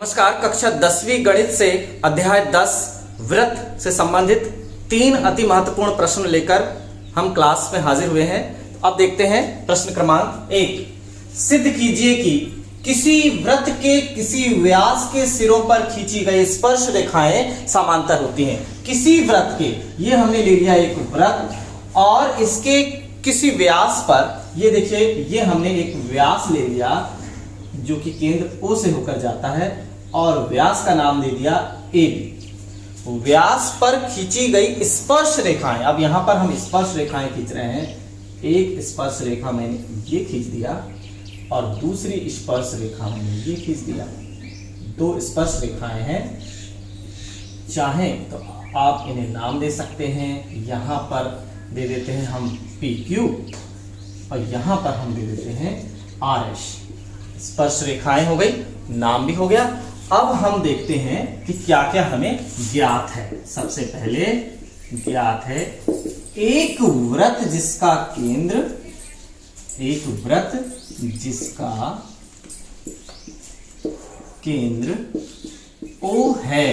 नमस्कार। कक्षा 10वीं गणित से अध्याय 10 वृत्त से संबंधित 3 अति महत्वपूर्ण प्रश्न लेकर हम क्लास में हाजिर हुए हैं। अब देखते हैं प्रश्न क्रमांक 1। सिद्ध कीजिए कि किसी वृत्त के किसी व्यास के सिरों पर खींची गई स्पर्श रेखाएं समांतर होती हैं। किसी वृत्त के, ये हमने ले लिया एक वृत्त और इसके किसी व्यास पर, ये देखिए ये हमने एक व्यास ले लिया जो कि केंद्र O से होकर जाता है और व्यास का नाम दे दिया AB। व्यास पर खींची गई स्पर्श रेखाएं, अब यहां पर हम स्पर्श रेखाएं खींच रहे हैं। एक स्पर्श रेखा मैंने ये खींच दिया और दूसरी स्पर्श रेखा मैंने ये खींच दिया। 2 स्पर्श रेखाएं हैं, चाहें तो आप इन्हें नाम दे सकते हैं। यहां पर दे देते हैं हम PQ और यहां पर हम दे देते हैं RS। स्पर्श रेखाएं हो गई, नाम भी हो गया। अब हम देखते हैं कि क्या क्या हमें ज्ञात है। सबसे पहले ज्ञात है एक वृत्त जिसका केंद्र, एक वृत्त जिसका केंद्र O है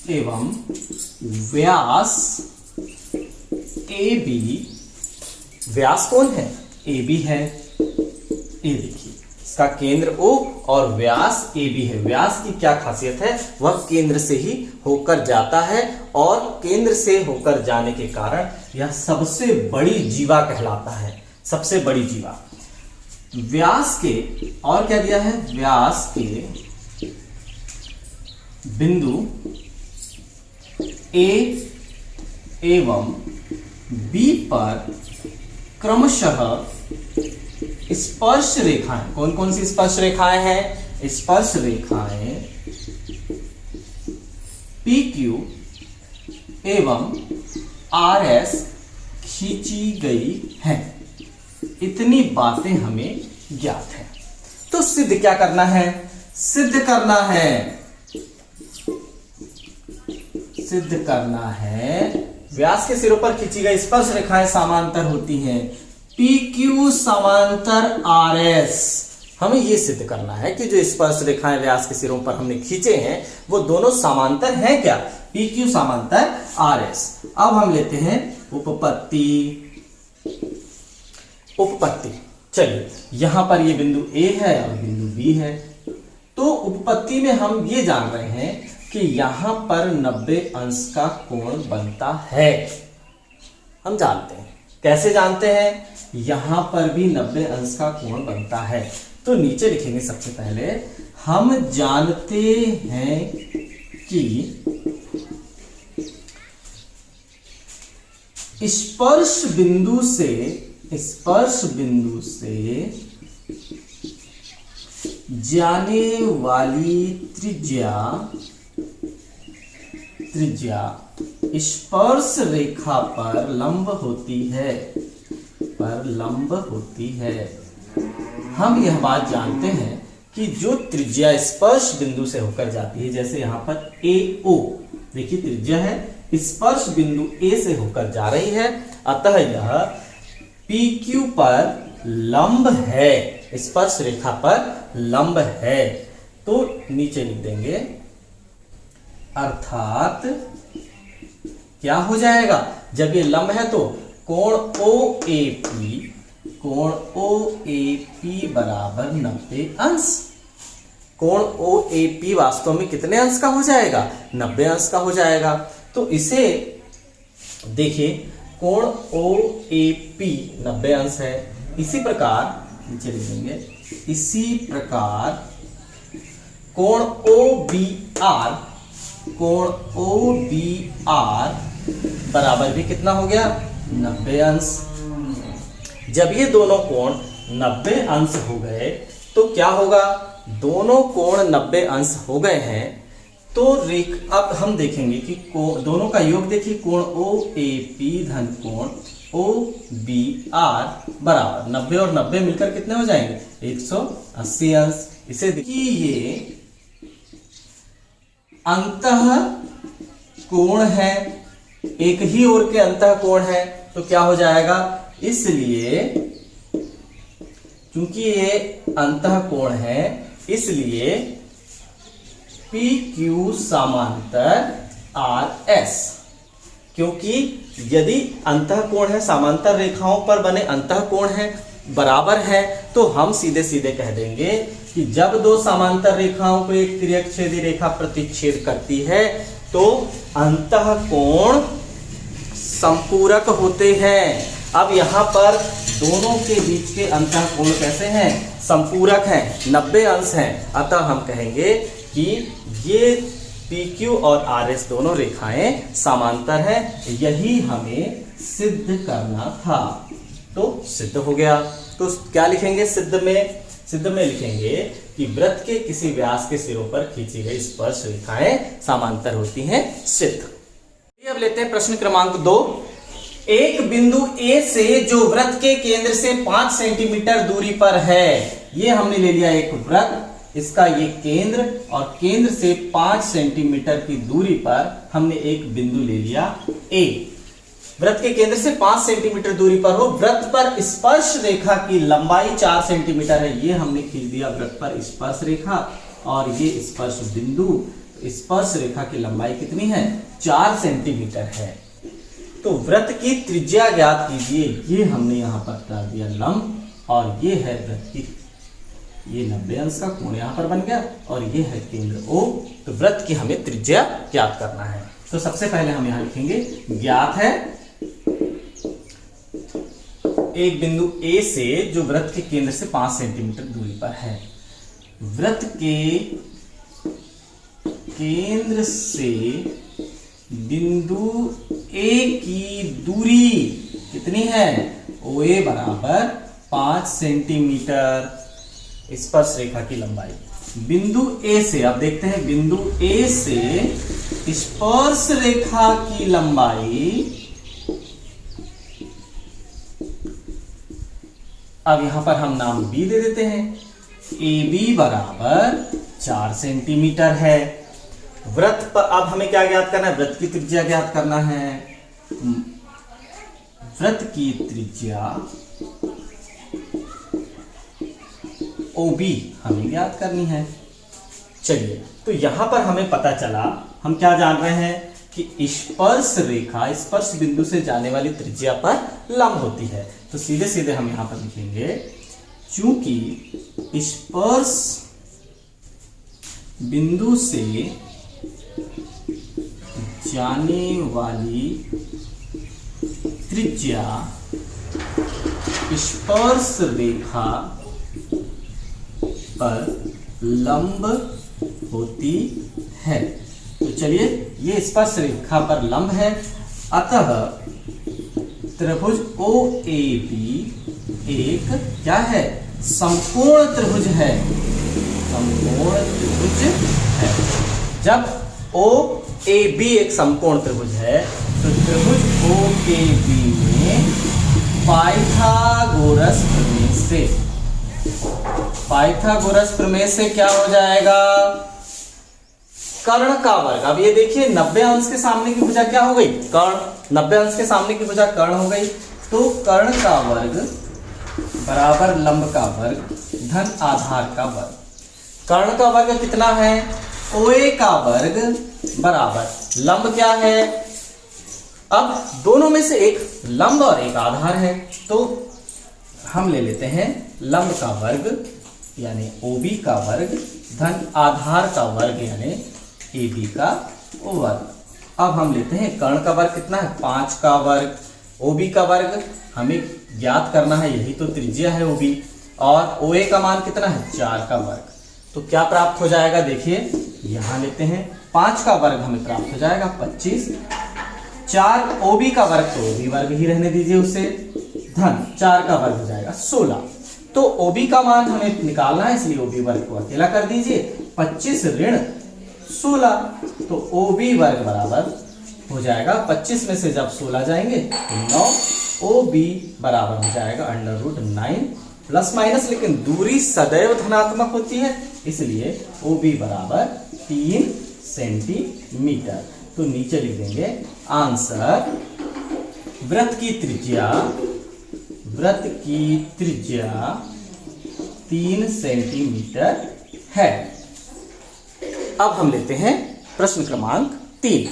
एवं व्यास AB, व्यास कौन है? AB है। ये देखिए इसका केंद्र O और व्यास AB है। व्यास की क्या खासियत है? वह केंद्र से ही होकर जाता है और केंद्र से होकर जाने के कारण यह सबसे बड़ी जीवा कहलाता है। सबसे बड़ी जीवा। व्यास के, और क्या दिया है? व्यास के बिंदु A एवं B पर क्रमशः स्पर्श रेखाएं, कौन कौन सी स्पर्श रेखाएं हैं? स्पर्श रेखाएं PQ एवं RS खींची गई हैं। इतनी बातें हमें ज्ञात है। तो सिद्ध क्या करना है? सिद्ध करना है, सिद्ध करना है व्यास के सिरों पर खींची गई स्पर्श रेखाएं समांतर होती हैं। PQ समांतर RS, हमें यह सिद्ध करना है कि जो स्पर्श रेखाएं व्यास के सिरों पर हमने खींचे हैं वो दोनों समांतर हैं क्या? PQ समांतर RS। अब हम लेते हैं उपपत्ति। उपपत्ति, चलिए यहां पर ये बिंदु A है और बिंदु B है। तो उपपत्ति में हम ये जान रहे हैं कि यहां पर 90 अंश का कोण बनता है। हम जानते हैं। कैसे जानते हैं? यहां पर भी 90 अंश का कोण बनता है। तो नीचे लिखेंगे सबसे पहले, हम जानते हैं कि स्पर्श बिंदु से जाने वाली त्रिज्या स्पर्श रेखा पर लंब होती है, हम यह बात जानते हैं कि जो त्रिज्या स्पर्श बिंदु से होकर जाती है, जैसे यहां पर AO, देखिए त्रिज्या है, स्पर्श बिंदु A से होकर जा रही है, अतः यह PQ पर लंब है, स्पर्श रेखा पर लंब है। तो नीचे लिख देंगे, अर्थात क्या हो जाएगा? जब ये लंब है तो कोण OAP बराबर 90 अंश। कोण OAP वास्तव में कितने अंश का हो जाएगा? 90 अंश का हो जाएगा। तो इसे देखिए, कोण OAP 90 अंश है। इसी प्रकार नीचे लिख देंगे, इसी प्रकार कोण OBR बराबर भी कितना हो गया? 90 अंश। जब ये दोनों कोण 90 अंश हो गए तो क्या होगा? दोनों कोण 90 अंश हो गए हैं तो अब हम देखेंगे कि दोनों का योग देखिए, कोण OAP धन कोण OBR बराबर 90 और 90 मिलकर कितने हो जाएंगे? 180 अंश। इसे देखिए, ये अंतः कोण है, एक ही ओर के अंतः कोण है, तो क्या हो जाएगा? इसलिए क्योंकि ये अंतः कोण है इसलिए पी क्यू समांतर आर एस। क्योंकि यदि अंतःकोण है, समांतर रेखाओं पर बने अंतःकोण है, बराबर है, तो हम सीधे सीधे कह देंगे कि जब दो समांतर रेखाओं को एक तिर्यकछेदी रेखा प्रतिच्छेद करती है तो अंतःकोण संपूरक होते हैं। अब यहां पर दोनों के बीच के अंतःकोण कैसे हैं? संपूरक हैं, 90 अंश हैं। अतः हम कहेंगे कि ये PQ और RS दोनों रेखाएं समांतर हैं। यही हमें सिद्ध करना था, तो सिद्ध हो गया। तो क्या लिखेंगे सिद्ध में? सिद्ध में लिखेंगे कि वृत्त के किसी व्यास के सिरों पर खींची गई स्पर्श रेखाएं समांतर होती हैं। सिद्ध। अब लेते हैं प्रश्न क्रमांक 2। एक बिंदु A से जो वृत्त के केंद्र से 5 सेंटीमीटर दूरी पर है, ये हमने ले लिया एक वृत्त, इसका ये केंद्र, और केंद्र से 5 सेंटीमीटर की दूरी पर हमने एक बिंदु ले लिया A। वृत्त के केंद्र से 5 सेंटीमीटर दूरी पर हो, वृत्त पर स्पर्श रेखा की लंबाई 4 सेंटीमीटर है। ये हमने खींच दिया वृत्त पर स्पर्श रेखा, और ये स्पर्श बिंदु, स्पर्श रेखा की लंबाई कितनी है? 4 सेंटीमीटर है। तो वृत्त की त्रिज्या ज्ञात कीजिए। ये हमने यहां पर डाल दिया लंब, और ये है वृत्त की, ये 90 अंश का कोण यहां पर बन गया, और ये है केंद्र O। तो वृत्त की हमें त्रिज्या ज्ञात करना है। तो सबसे पहले हम यहां लिखेंगे ज्ञात है एक बिंदु A से जो वृत्त के केंद्र से 5 सेंटीमीटर दूरी पर है, वृत्त के केंद्र से बिंदु A की दूरी कितनी है? OA बराबर 5 सेंटीमीटर स्पर्श रेखा की लंबाई। बिंदु A से, अब देखते हैं बिंदु A से स्पर्श रेखा की लंबाई, अब यहां पर हम नाम B दे देते हैं। AB बराबर 4 सेंटीमीटर है। वृत्त पर अब हमें क्या ज्ञात करना है? वृत्त की त्रिज्या ज्ञात करना है। वृत्त की त्रिज्या OB हमें ज्ञात करनी है। चलिए, तो यहां पर हमें पता चला, हम क्या जान रहे हैं कि स्पर्श रेखा स्पर्श बिंदु से जाने वाली त्रिज्या पर लंब होती है। तो सीधे सीधे हम यहां पर लिखेंगे, चूंकि स्पर्श बिंदु से जाने वाली त्रिज्या स्पर्श रेखा पर लंब होती है। तो चलिए, ये स्पर्श रेखा पर लंब है, अतः त्रिभुज OAB एक क्या है? समकोण त्रिभुज है। समकोण त्रिभुज है। जब OAB एक समकोण त्रिभुज है, तो त्रिभुज OAB में पाइथागोरस प्रमेय से क्या हो जाएगा? कर्ण का वर्ग। अब ये देखिए, 90 अंश के सामने की भुजा क्या हो गई? कर्ण। 90 अंश के सामने की भुजा कर्ण हो गई। तो कर्ण का वर्ग बराबर लंब का वर्ग धन आधार का वर्ग। कर्ण का वर्ग कितना है? OA का वर्ग बराबर लंब क्या है? अब दोनों में से एक लंब और एक आधार है, तो हम ले लेते हैं लंब का वर्ग यानी OB का वर्ग धन आधार का वर्ग यानी AB का वर्ग। अब हम लेते हैं कर्ण का वर्ग कितना है? 5 का वर्ग। OB का वर्ग हमें ज्ञात करना है, यही तो त्रिज्या है OB, और OA का मान कितना है? 4 का वर्ग। तो क्या प्राप्त हो जाएगा? देखिए, यहां लेते हैं 5 का वर्ग हमें प्राप्त हो जाएगा 25, 4 OB का वर्ग, तो OB वर्ग ही रहने दीजिए उसे, धन 4 का वर्ग हो जाएगा 16। तो OB का मान हमें निकालना है, इसलिए OB वर्ग को अकेला कर दीजिए। 25 ऋण 16, तो OB वर्ग बराबर हो जाएगा 25 में से जब 16 जाएंगे तो 9। OB बराबर हो जाएगा √9 प्लस माइनस, लेकिन दूरी सदैव धनात्मक होती है, इसलिए OB बराबर 3 सेंटीमीटर। तो नीचे लिख देंगे आंसर वृत्त की त्रिज्या 3 सेंटीमीटर है। अब हम लेते हैं प्रश्न क्रमांक 3।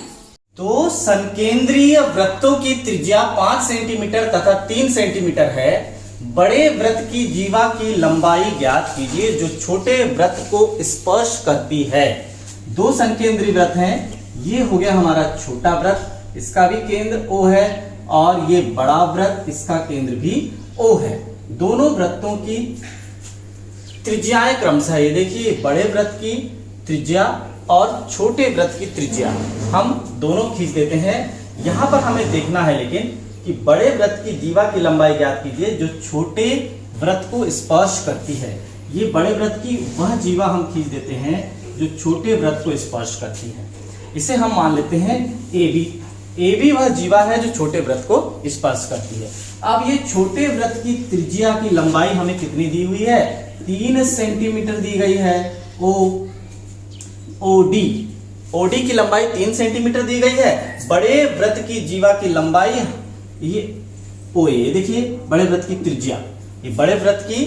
तो संकेंद्रीय वृत्तों की त्रिज्या 5 सेंटीमीटर तथा 3 सेंटीमीटर है। बड़े वृत्त की जीवा की लंबाई ज्ञात कीजिए जो छोटे वृत्त को स्पर्श करती है। दो संकेंद्रीय वृत्त हैं, ये हो गया हमारा छोटा वृत्त, इसका भी केंद्र O है, और ये बड़ा वृत्त, इसका केंद्र भी O है। दोनों वृत्तों की त्रिज्याएं क्रमशः, ये देखिए बड़े वृत्त की त्रिज्या और छोटे वृत्त की त्रिज्या हम दोनों खींच देते हैं। यहां पर हमें देखना है लेकिन कि बड़े वृत्त की जीवा की लंबाई ज्ञात कीजिए जो छोटे वृत्त को स्पर्श करती है। ये बड़े वृत्त की वह जीवा हम खींच देते हैं जो छोटे वृत्त को स्पर्श करती है। इसे हम मान लेते हैं AB। AB वह जीवा है जो छोटे वृत्त को स्पर्श करती है। अब ये छोटे वृत्त की त्रिज्या की लंबाई हमें कितनी दी हुई है? 3 सेंटीमीटर दी गई है। OD की लंबाई 3 सेंटीमीटर दी गई है। बड़े वृत्त की जीवा की लंबाई ये OA, देखिए बड़े वृत्त की त्रिज्या, ये बड़े वृत्त की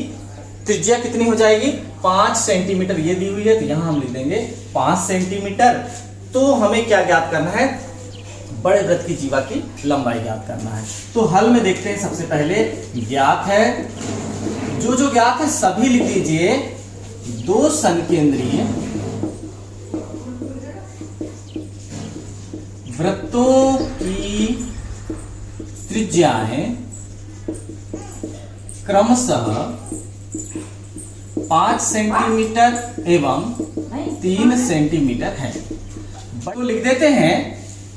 त्रिज्या कितनी हो जाएगी? 5 सेंटीमीटर ये दी हुई है, तो यहां हम लिख देंगे 5 सेंटीमीटर। तो हमें क्या ज्ञात करना है? बड़े वृत्त की जीवा की लंबाई ज्ञात करना है। तो हल में देखते हैं। सबसे पहले ज्ञात है, जो ज्ञात है सभी लिख दीजिए। दो संकेंद्रीय वृत्तों की त्रिज्याएं क्रमशः 5 सेंटीमीटर एवं 3 सेंटीमीटर है। तो लिख देते हैं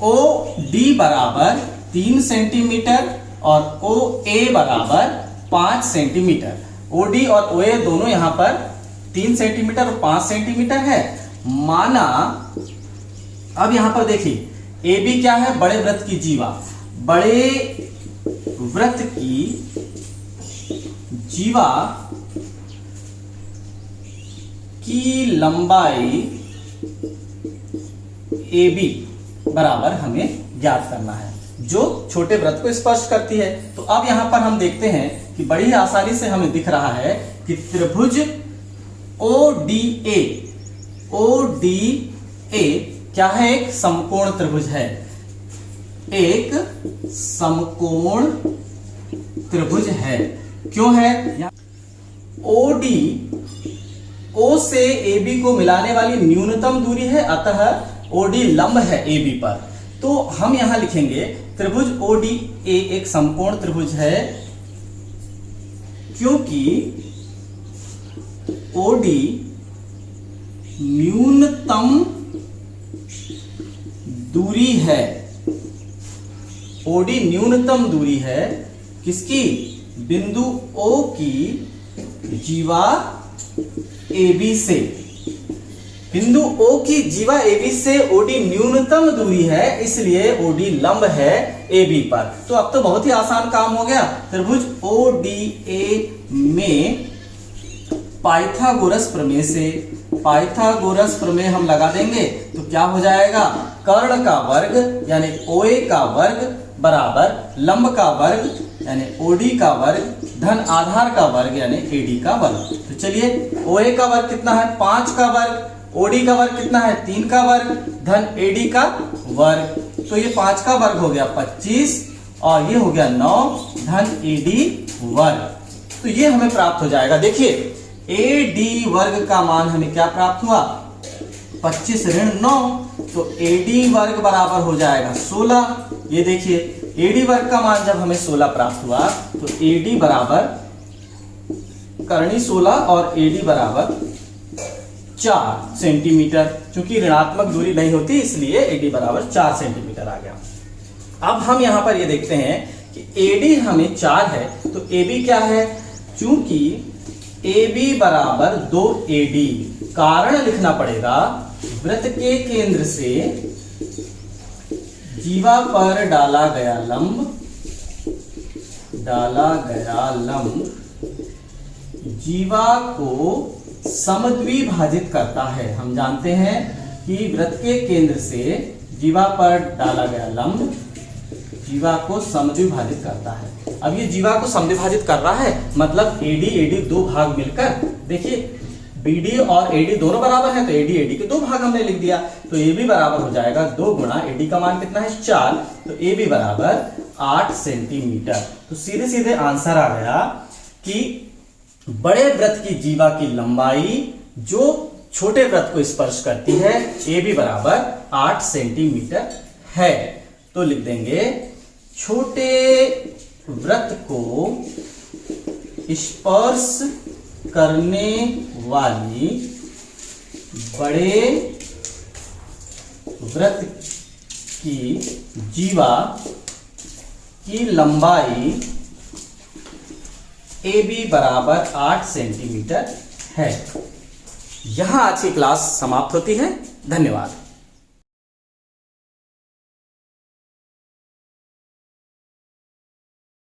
OD बराबर 3 सेंटीमीटर और OA बराबर 5 सेंटीमीटर। OD और OA दोनों यहां पर 3 सेंटीमीटर और 5 सेंटीमीटर है। माना, अब यहां पर देखिए AB क्या है? बड़े वृत्त की जीवा। बड़े वृत्त की जीवा की लंबाई AB बराबर हमें ज्ञात करना है जो छोटे वृत्त को स्पर्श करती है। तो अब यहां पर हम देखते हैं कि बड़ी आसानी से हमें दिख रहा है कि त्रिभुज ODA क्या है? एक समकोण त्रिभुज है, एक समकोण त्रिभुज है। क्यों है? OD O से AB को मिलाने वाली न्यूनतम दूरी है, अतः OD लंब है AB पर। तो हम यहां लिखेंगे त्रिभुज ODA एक समकोण त्रिभुज है क्योंकि OD न्यूनतम दूरी है। OD न्यूनतम दूरी है किसकी? बिंदु O की जीवा AB से। बिंदु O की जीवा AB से OD न्यूनतम दूरी है, इसलिए OD लंब है AB पर। तो अब तो बहुत ही आसान काम हो गया। त्रिभुज ODA में पाइथागोरस प्रमेय से, पाइथागोरस प्रमेय हम लगा देंगे तो क्या हो जाएगा? कर्ण का वर्ग यानी OA का वर्ग बराबर लंब का वर्ग यानी OD का वर्ग धन आधार का वर्ग यानी AD का वर्ग। तो चलिए OA का वर्ग कितना है? 5 का वर्ग। OD का वर्ग कितना है? 3 का वर्ग धन AD का वर्ग। तो ये 5 का वर्ग हो गया 25 और ये हो गया 9 धन AD वर्ग। तो ये हमें प्राप्त हो जाएगा। देखिए AD वर्ग का मान हमें क्या प्राप्त हुआ? 25 ऋण 9, तो AD वर्ग बराबर हो जाएगा 16। ये देखिए AD वर्ग का मान जब हमें 16 प्राप्त हुआ तो AD बराबर करनी 16 और AD बराबर 4 सेंटीमीटर। चूंकि ऋणात्मक दूरी नहीं होती इसलिए AD बराबर 4 सेंटीमीटर आ गया। अब हम यहां पर ये देखते हैं कि AD हमें 4 है तो AB क्या है? चूंकि AB बराबर 2AD, कारण लिखना पड़ेगा वृत्त के केंद्र से जीवा पर डाला गया लंब जीवा को समद्विभाजित करता है। हम जानते हैं कि वृत्त के केंद्र से जीवा पर डाला गया लंब जीवा को समद्विभाजित करता है। अब ये जीवा को समद्विभाजित कर रहा है मतलब AD दो भाग मिलकर, देखिए BD और AD दोनों बराबर हैं, तो AD के 2 भाग हमने लिख दिया, तो AB बराबर हो जाएगा 2 गुणा AD का मान कितना है 4, तो AB बराबर 8 सेंटीमीटर। तो सीधे सीधे आंसर आ गया कि बड़े वृत्त की जीवा की लंबाई जो छोटे वृत्त को स्पर्श करती है AB बराबर 8 सेंटीमीटर है। तो लिख देंगे छोटे वृत्त को स्पर्श करने वाली बड़े वृत्त की जीवा की लंबाई AB बराबर 8 सेंटीमीटर है। यहां आज की क्लास समाप्त होती है। धन्यवाद।